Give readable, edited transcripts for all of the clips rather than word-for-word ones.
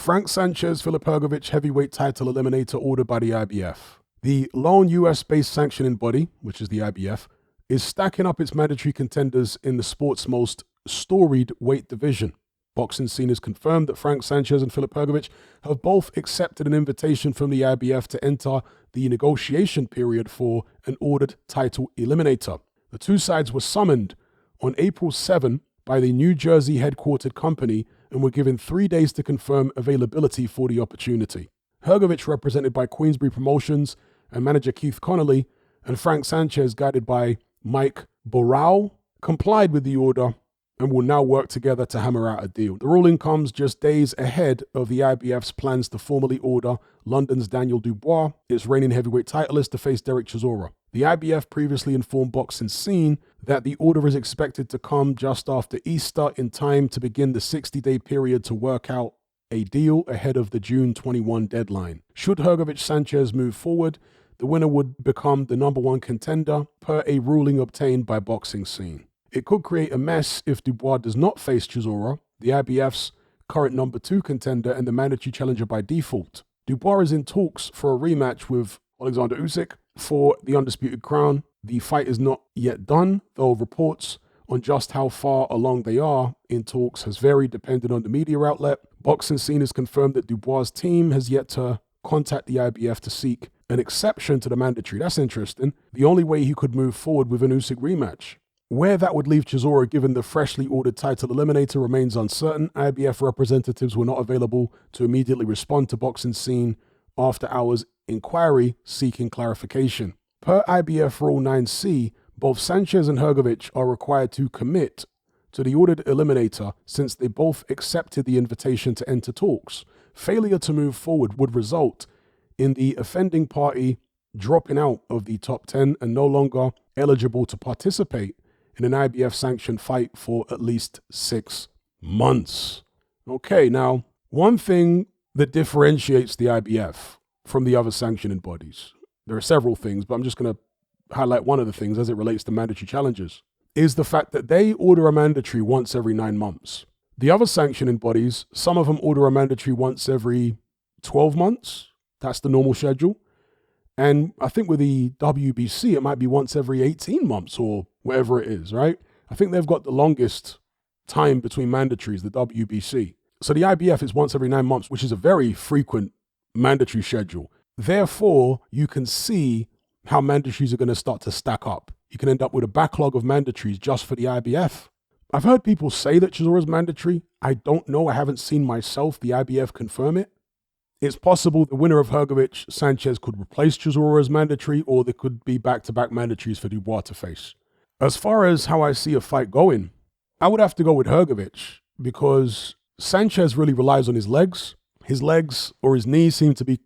Frank Sanchez, Filip Hrgovic heavyweight title eliminator ordered by the IBF. The lone US-based sanctioning body, which is the IBF, is stacking up its mandatory contenders in the sport's most storied weight division. Boxing Scene has confirmed that Frank Sanchez and Filip Hrgovic have both accepted an invitation from the IBF to enter the negotiation period for an ordered title eliminator. The two sides were summoned on April 7 by the New Jersey headquartered company and were given 3 days to confirm availability for the opportunity. Hrgovic, represented by Queensberry Promotions and manager Keith Connolly, and Frank Sanchez, guided by Mike Borrell, complied with the order and will now work together to hammer out a deal. The ruling comes just days ahead of the IBF's plans to formally order London's Daniel Dubois, its reigning heavyweight titleist, to face Derek Chisora. The IBF previously informed Boxing Scene that the order is expected to come just after Easter, in time to begin the 60-day period to work out a deal ahead of the June 21 deadline. Should Hrgovic-Sanchez move forward, the winner would become the #1 contender per a ruling obtained by Boxing Scene. It could create a mess if Dubois does not face Chisora, the IBF's current #2 contender and the mandatory challenger by default. Dubois is in talks for a rematch with Alexander Usyk for the undisputed crown. The fight is not yet done, though reports on just how far along they are in talks has varied depending on the media outlet. Boxing Scene has confirmed that Dubois' team has yet to contact the IBF to seek an exception to the mandatory. That's interesting. The only way he could move forward with an Usyk rematch. Where that would leave Chisora, given the freshly ordered title eliminator, remains uncertain. IBF representatives were not available to immediately respond to Boxing Scene after hours inquiry seeking clarification. Per IBF Rule 9C, both Sanchez and Hrgovic are required to commit to the ordered eliminator since they both accepted the invitation to enter talks. Failure to move forward would result in the offending party dropping out of the top 10 and no longer eligible to participate in an IBF-sanctioned fight for at least 6 months. Okay, now, one thing that differentiates the IBF from the other sanctioning bodies, there are several things, but I'm just going to highlight one of the things as it relates to mandatory challenges, is the fact that they order a mandatory once every 9 months. The other sanctioning bodies, some of them order a mandatory once every 12 months. That's the normal schedule. And I think with the WBC, it might be once every 18 months or whatever it is, right? I think they've got the longest time between mandatories, the WBC. So the IBF is once every 9 months, which is a very frequent mandatory schedule. Therefore, you can see how mandatories are going to start to stack up. You can end up with a backlog of mandatories just for the IBF. I've heard people say that Chisora's mandatory. I don't know. I haven't seen myself the IBF confirm it. It's possible the winner of Hrgovic-Sanchez could replace Chisora as mandatory, or there could be back-to-back mandatories for Dubois to face. As far as how I see a fight going, I would have to go with Hrgovic because Sanchez really relies on his legs. His legs or his knees seem to be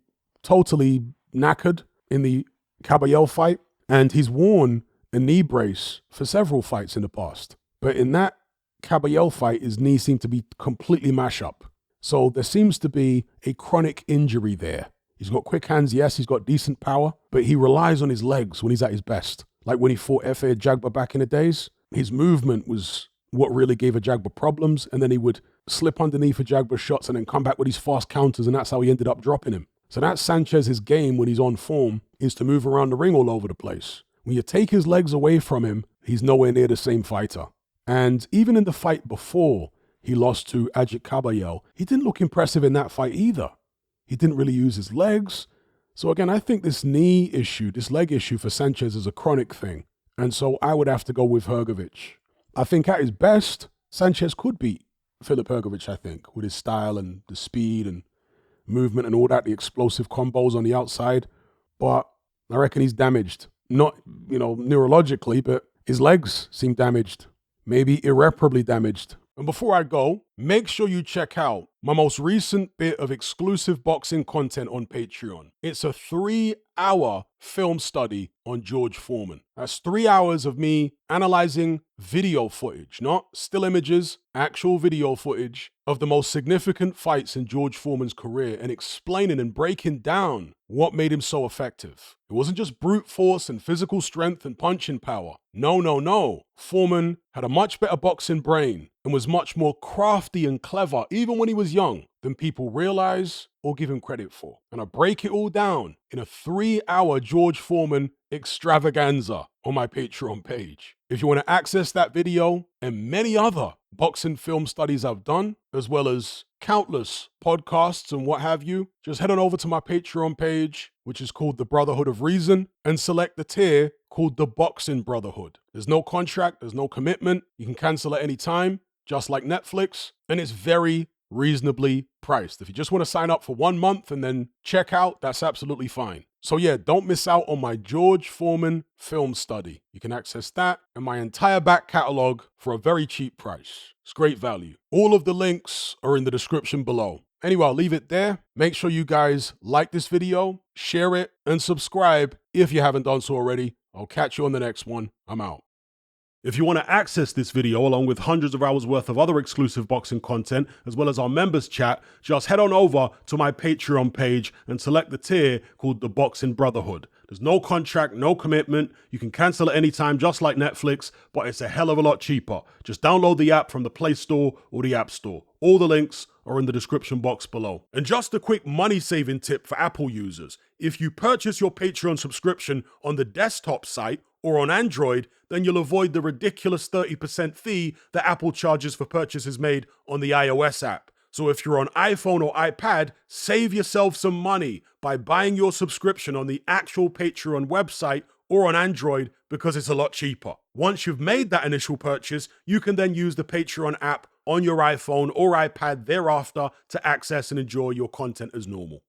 totally knackered in the Caballel fight, and he's worn a knee brace for several fights in the past. But in that Caballel fight, his knees seem to be completely mash up. So there seems to be a chronic injury there. He's got quick hands, yes, he's got decent power, but he relies on his legs when he's at his best. Like when he fought Efe Ajagba back in the days, his movement was what really gave Ajagba problems, and then he would slip underneath Ajagba's shots and then come back with these fast counters, and that's how he ended up dropping him. So that's Sanchez's game when he's on form, is to move around the ring all over the place. When you take his legs away from him, he's nowhere near the same fighter. And even in the fight before he lost to Ajit Caballel, he didn't look impressive in that fight either. He didn't really use his legs. So again, I think this knee issue, this leg issue for Sanchez is a chronic thing. And so I would have to go with Hrgovic. I think at his best, Sanchez could beat Filip Hrgovic, I think, with his style and the speed and movement and all that, the explosive combos on the outside. But I reckon he's damaged. Not, neurologically, but his legs seem damaged. Maybe irreparably damaged. And before I go, make sure you check out my most recent bit of exclusive boxing content on Patreon. It's a 3-hour film study on George Foreman. That's 3 hours of me analyzing video footage, not still images, actual video footage of the most significant fights in George Foreman's career and explaining and breaking down what made him so effective. It wasn't just brute force and physical strength and punching power. No. Foreman had a much better boxing brain and was much more crafty and clever, even when he was young, than people realize or give him credit for. And I break it all down in a 3-hour George Foreman extravaganza on my Patreon page. If you want to access that video and many other boxing film studies I've done, as well as countless podcasts and what have you, just head on over to my Patreon page, which is called The Brotherhood of Reason, and select the tier called The Boxing Brotherhood. There's no contract, there's no commitment. You can cancel at any time, just like Netflix, and it's very reasonably priced. If you just want to sign up for 1 month and then check out, that's absolutely fine. So yeah, don't miss out on my George Foreman film study. You can access that and my entire back catalog for a very cheap price. It's great value. All of the links are in the description below. Anyway, I'll leave it there. Make sure you guys like this video, share it, and subscribe if you haven't done so already. I'll catch you on the next one. I'm out. If you want to access this video along with hundreds of hours worth of other exclusive boxing content, as well as our members chat, just head on over to my Patreon page and select the tier called The Boxing Brotherhood. There's no contract, no commitment. You can cancel at any time, just like Netflix, but it's a hell of a lot cheaper. Just download the app from the Play Store or the App Store. All the links are in the description box below. And just a quick money-saving tip for Apple users. If you purchase your Patreon subscription on the desktop site or on Android, then you'll avoid the ridiculous 30% fee that Apple charges for purchases made on the iOS app. So if you're on iPhone or iPad, save yourself some money by buying your subscription on the actual Patreon website or on Android, because it's a lot cheaper. Once you've made that initial purchase, you can then use the Patreon app on your iPhone or iPad thereafter to access and enjoy your content as normal.